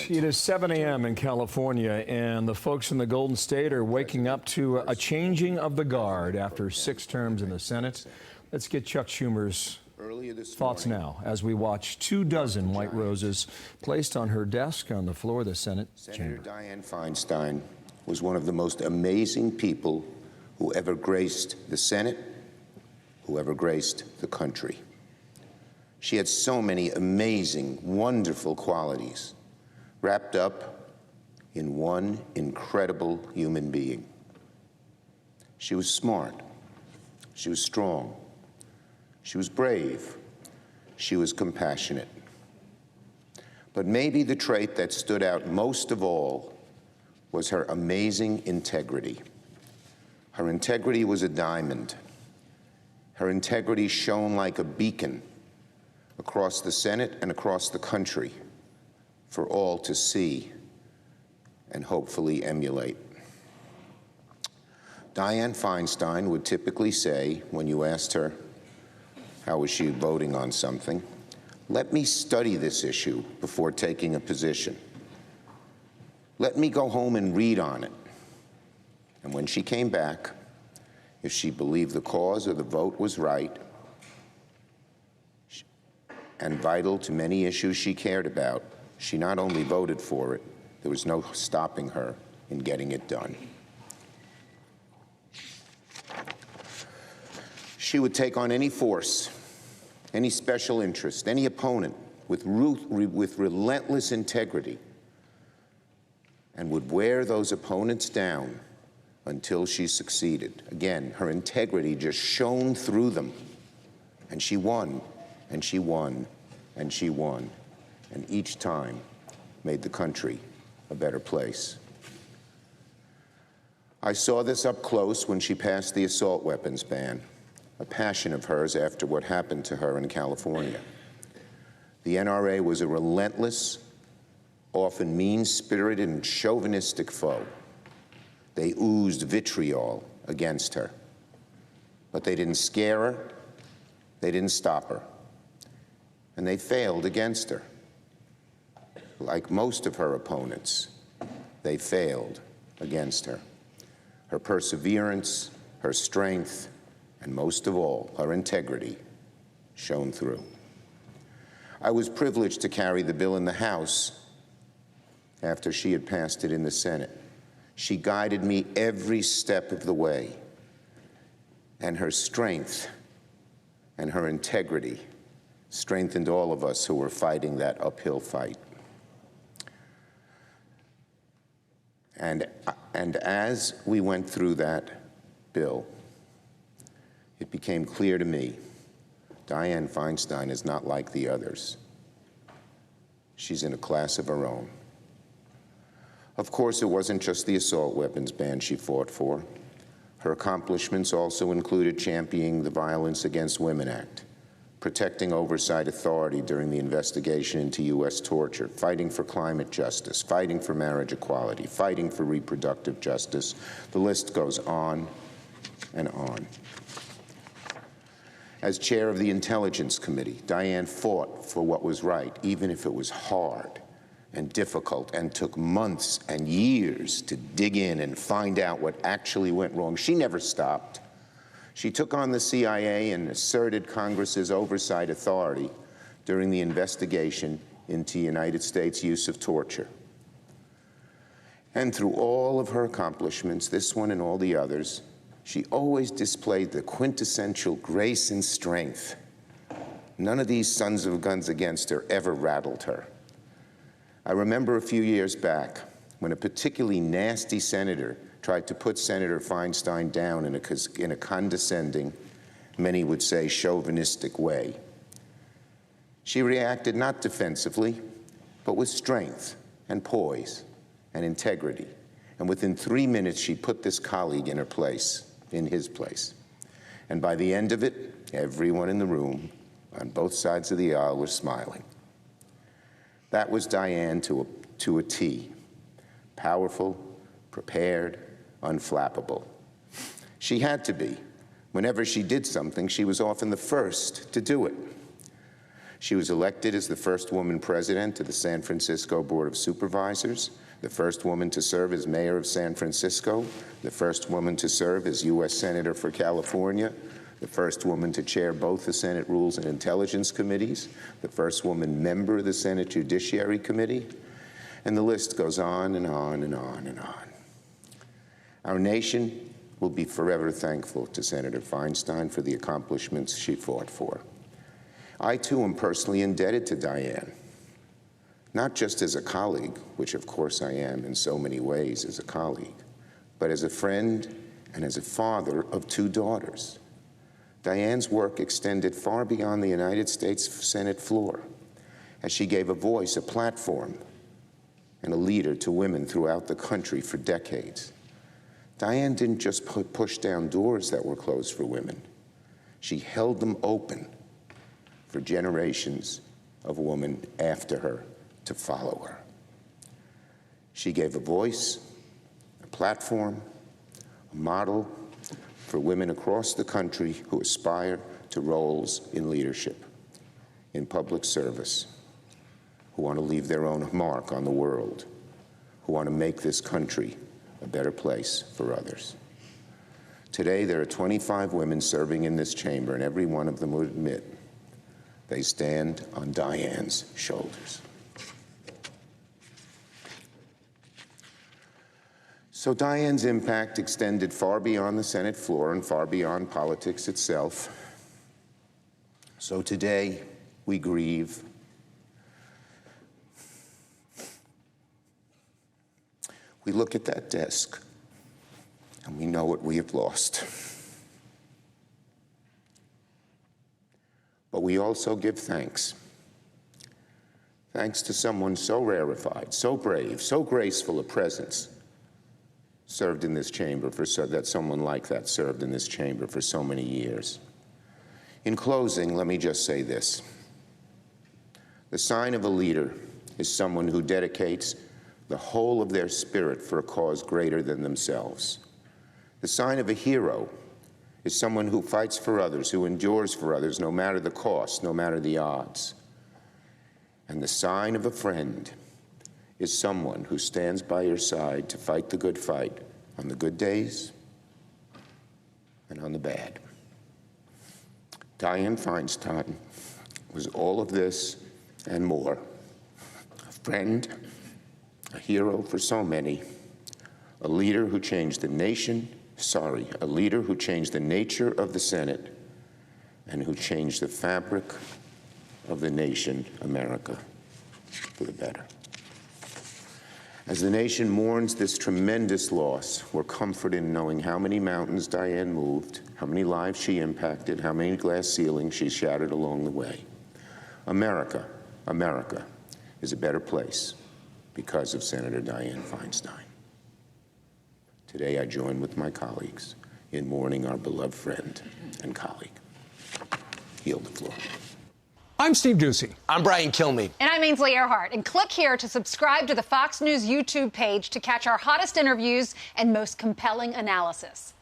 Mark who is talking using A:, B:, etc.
A: right, it is 7 a.m. in California, and the folks in the Golden State are waking up to a changing of the guard after 6 terms in the Senate. Let's get Chuck Schumer's thoughts now as we watch 24 white roses placed on her desk on the floor of the Senate chamber.
B: Senator Dianne Feinstein was one of the most amazing people who ever graced the Senate, who ever graced the country. She had so many amazing, wonderful qualities wrapped up in one incredible human being. She was smart. She was strong. She was brave. She was compassionate. But maybe the trait that stood out most of all was her amazing integrity. Her integrity was a diamond. Her integrity shone like a beacon across the Senate and across the country for all to see and hopefully emulate. Dianne Feinstein would typically say, when you asked her how was she voting on something, "Let me study this issue before taking a position. Let me go home and read on it." And when she came back, if she believed the cause or the vote was right and vital to many issues she cared about, she not only voted for it, there was no stopping her in getting it done. She would take on any force, any special interest, any opponent with relentless integrity, and would wear those opponents down until she succeeded. Again, her integrity just shone through them, and she won, and she won, and she won, and each time made the country a better place. I saw this up close when she passed the assault weapons ban, a passion of hers after what happened to her in California. The NRA was a relentless, often mean-spirited and chauvinistic foe. They oozed vitriol against her, but they didn't scare her, they didn't stop her, and they failed against her. Like most of her opponents, they failed against her. Her perseverance, her strength, and most of all, her integrity shone through. I was privileged to carry the bill in the House after she had passed it in the Senate. She guided me every step of the way, and her strength and her integrity strengthened all of us who were fighting that uphill fight. And as we went through that bill, it became clear to me, Dianne Feinstein is not like the others. She's in a class of her own. Of course, it wasn't just the assault weapons ban she fought for. Her accomplishments also included championing the Violence Against Women Act, protecting oversight authority during the investigation into U.S. torture, fighting for climate justice, fighting for marriage equality, fighting for reproductive justice. The list goes on and on. As chair of the Intelligence Committee, Dianne fought for what was right, even if it was hard and difficult and took months and years to dig in and find out what actually went wrong. She never stopped. She took on the CIA and asserted Congress's oversight authority during the investigation into United States use of torture. And through all of her accomplishments, this one and all the others, she always displayed the quintessential grace and strength. None of these sons of guns against her ever rattled her. I remember a few years back when a particularly nasty senator tried to put Senator Feinstein down in a condescending, many would say chauvinistic way. She reacted not defensively, but with strength and poise and integrity. And within 3 minutes, she put this colleague in her place, in his place. And by the end of it, everyone in the room on both sides of the aisle was smiling. That was Dianne to a T. Powerful, prepared, unflappable. She had to be. Whenever she did something, she was often the first to do it. She was elected as the first woman president of the San Francisco Board of Supervisors, the first woman to serve as mayor of San Francisco, the first woman to serve as U.S. Senator for California, the first woman to chair both the Senate Rules and Intelligence Committees, the first woman member of the Senate Judiciary Committee, and the list goes on and on and on and on. Our nation will be forever thankful to Senator Feinstein for the accomplishments she fought for. I, too, am personally indebted to Dianne, not just as a colleague, which of course I am in so many ways as a colleague, but as a friend and as a father of 2 daughters. Dianne's work extended far beyond the United States Senate floor, as she gave a voice, a platform, and a leader to women throughout the country for decades. Dianne didn't just push down doors that were closed for women. She held them open for generations of women after her to follow her. She gave a voice, a platform, a model for women across the country who aspire to roles in leadership, in public service, who want to leave their own mark on the world, who want to make this country a better place for others. Today, there are 25 women serving in this chamber, and every one of them would admit they stand on Dianne's shoulders. So Dianne's impact extended far beyond the Senate floor and far beyond politics itself. So today, we grieve. We look at that desk, and we know what we have lost. But we also give thanks. Thanks to someone so rarefied, so brave, so graceful a presence served in this chamber that someone like that served in this chamber for so many years. In closing, let me just say this. The sign of a leader is someone who dedicates the whole of their spirit for a cause greater than themselves. The sign of a hero is someone who fights for others, who endures for others, no matter the cost, no matter the odds. And the sign of a friend is someone who stands by your side to fight the good fight on the good days and on the bad. Dianne Feinstein was all of this and more. A friend, a hero for so many, a leader who changed the nation, a leader who changed the nature of the Senate and who changed the fabric of the nation, America, for the better. As the nation mourns this tremendous loss, we're comforted in knowing how many mountains Dianne moved, how many lives she impacted, how many glass ceilings she shattered along the way. America is a better place because of Senator Dianne Feinstein. Today, I join with my colleagues in mourning our beloved friend and colleague. Yield the floor.
C: I'm Steve Ducey.
D: I'm Brian Kilmeade.
E: And I'm Ainsley Earhart. And click here to subscribe to the Fox News YouTube page to catch our hottest interviews and most compelling analysis.